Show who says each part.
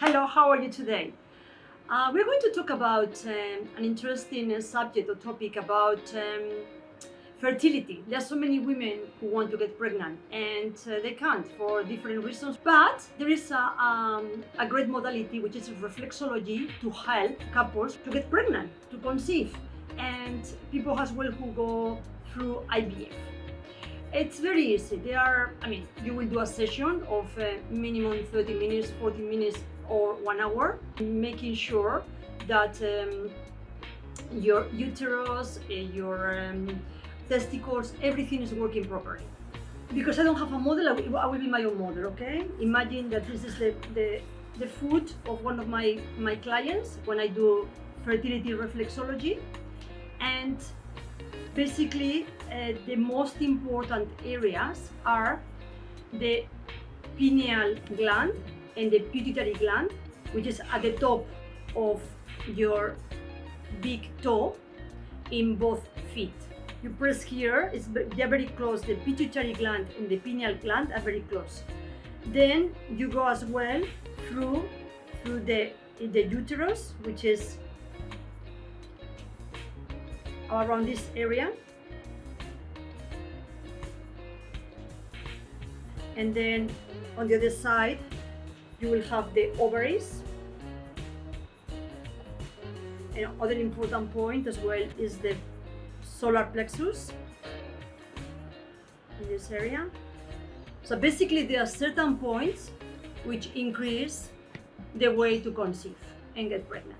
Speaker 1: Hello, how are you today? We're going to talk about an interesting subject or topic about fertility. There are so many women who want to get pregnant and they can't for different reasons. But there is a great modality which is reflexology to help couples to get pregnant, to conceive, and people as well who go through IVF. It's very easy. You will do a session of minimum 30 minutes, 40 minutes, or 1 hour, making sure that your uterus, your testicles, everything is working properly. Because I don't have a model, I will be my own model, okay? Imagine that this is the foot of one of my clients when I do fertility reflexology. And basically, the most important areas are the pineal gland and the pituitary gland, which is at the top of your big toe in both feet. You press here, they're very close. The pituitary gland and the pineal gland are very close. Then you go as well through the uterus, which is around this area. And then on the other side, you will have the ovaries. And other important point as well is the solar plexus in this area. So basically there are certain points which increase the way to conceive and get pregnant.